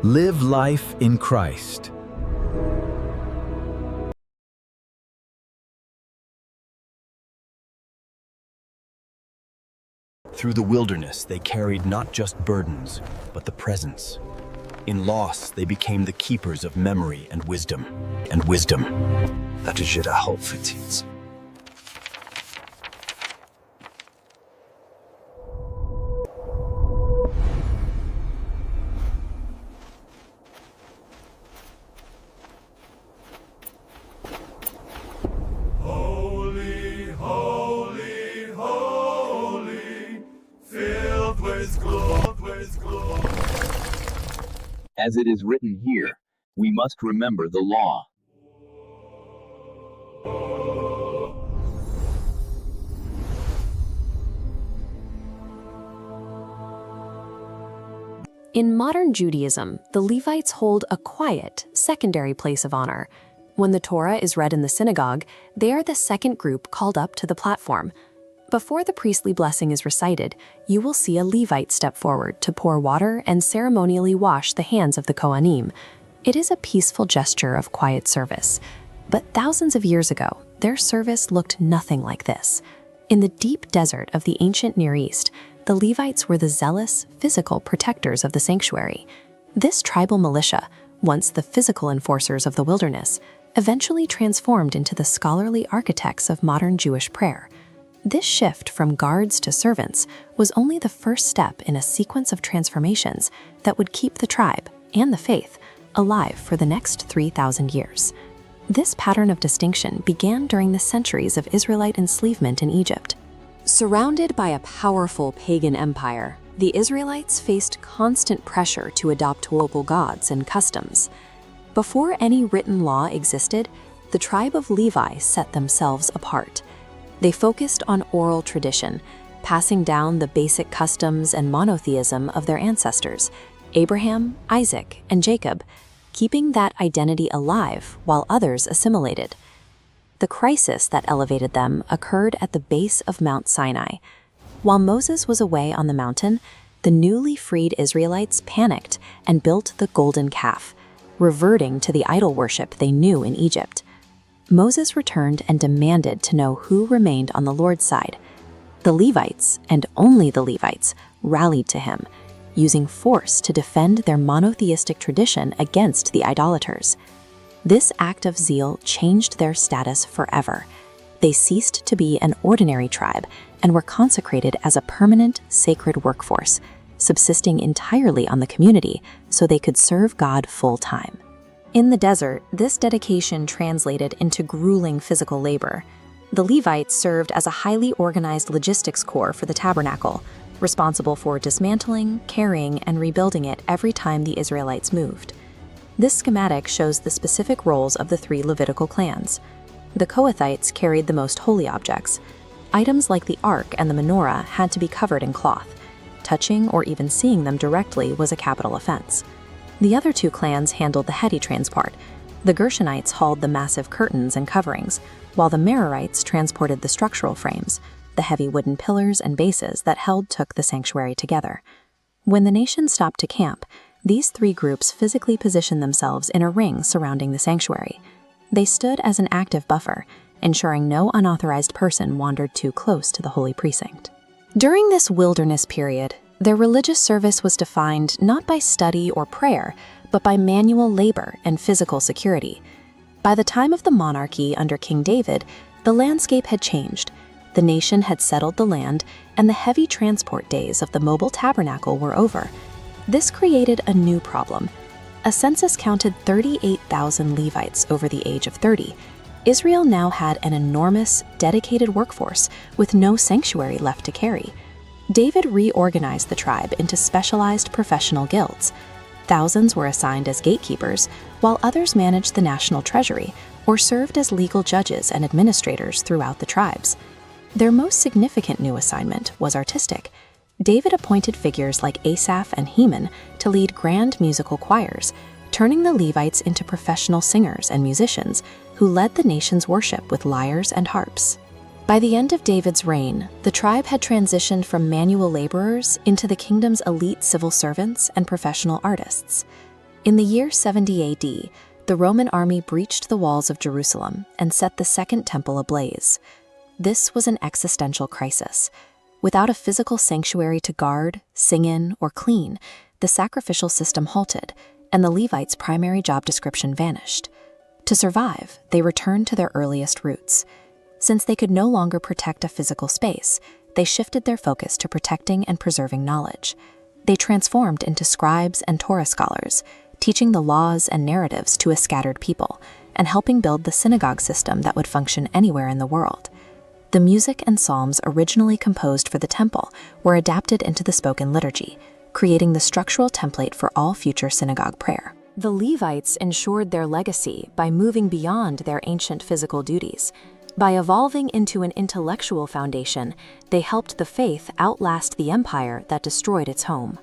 Live life in Christ. Through the wilderness, they carried not just burdens, but the presence. In loss, they became the keepers of memory and wisdom. Dat is je de hoofdverdienst. Holy, holy, holy, filled with glory. As it is written here, we must remember the law. In modern Judaism, the Levites hold a quiet, secondary place of honor. When the Torah is read in the synagogue, they are the second group called up to the platform. Before the priestly blessing is recited, you will see a Levite step forward to pour water and ceremonially wash the hands of the Kohanim. It is a peaceful gesture of quiet service. But thousands of years ago, their service looked nothing like this. In the deep desert of the ancient Near East, the Levites were the zealous, physical protectors of the sanctuary. This tribal militia, once the physical enforcers of the wilderness, eventually transformed into the scholarly architects of modern Jewish prayer. This shift from guards to servants was only the first step in a sequence of transformations that would keep the tribe and the faith alive for the next 3,000 years. This pattern of distinction began during the centuries of Israelite enslavement in Egypt. Surrounded by a powerful pagan empire, the Israelites faced constant pressure to adopt local gods and customs. Before any written law existed, the tribe of Levi set themselves apart. They focused on oral tradition, passing down the basic customs and monotheism of their ancestors, Abraham, Isaac, and Jacob, keeping that identity alive while others assimilated. The crisis that elevated them occurred at the base of Mount Sinai. While Moses was away on the mountain, the newly freed Israelites panicked and built the golden calf, reverting to the idol worship they knew in Egypt. Moses returned and demanded to know who remained on the Lord's side. The Levites, and only the Levites, rallied to him, using force to defend their monotheistic tradition against the idolaters. This act of zeal changed their status forever. They ceased to be an ordinary tribe and were consecrated as a permanent, sacred workforce, subsisting entirely on the community so they could serve God full-time. In the desert, this dedication translated into grueling physical labor. The Levites served as a highly organized logistics corps for the tabernacle, responsible for dismantling, carrying, and rebuilding it every time the Israelites moved. This schematic shows the specific roles of the three Levitical clans. The Kohathites carried the most holy objects. Items like the ark and the menorah had to be covered in cloth. Touching or even seeing them directly was a capital offense. The other two clans handled the heady transport. The Gershonites hauled the massive curtains and coverings, while the Merarites transported the structural frames, the heavy wooden pillars and bases that took the sanctuary together. When the nation stopped to camp, these three groups physically positioned themselves in a ring surrounding the sanctuary. They stood as an active buffer, ensuring no unauthorized person wandered too close to the holy precinct. During this wilderness period, their religious service was defined not by study or prayer, but by manual labor and physical security. By the time of the monarchy under King David, the landscape had changed. The nation had settled the land, and the heavy transport days of the mobile tabernacle were over. This created a new problem. A census counted 38,000 Levites over the age of 30. Israel now had an enormous, dedicated workforce with no sanctuary left to carry. David reorganized the tribe into specialized professional guilds. Thousands were assigned as gatekeepers, while others managed the national treasury or served as legal judges and administrators throughout the tribes. Their most significant new assignment was artistic. David appointed figures like Asaph and Heman to lead grand musical choirs, turning the Levites into professional singers and musicians who led the nation's worship with lyres and harps. By the end of David's reign, the tribe had transitioned from manual laborers into the kingdom's elite civil servants and professional artists. In the year 70 AD, the Roman army breached the walls of Jerusalem and set the Second Temple ablaze. This was an existential crisis. Without a physical sanctuary to guard, sing in, or clean, the sacrificial system halted, and the Levites' primary job description vanished. To survive, they returned to their earliest roots. Since they could no longer protect a physical space, they shifted their focus to protecting and preserving knowledge. They transformed into scribes and Torah scholars, teaching the laws and narratives to a scattered people, and helping build the synagogue system that would function anywhere in the world. The music and psalms originally composed for the temple were adapted into the spoken liturgy, creating the structural template for all future synagogue prayer. The Levites ensured their legacy by moving beyond their ancient physical duties. By evolving into an intellectual foundation, they helped the faith outlast the empire that destroyed its home.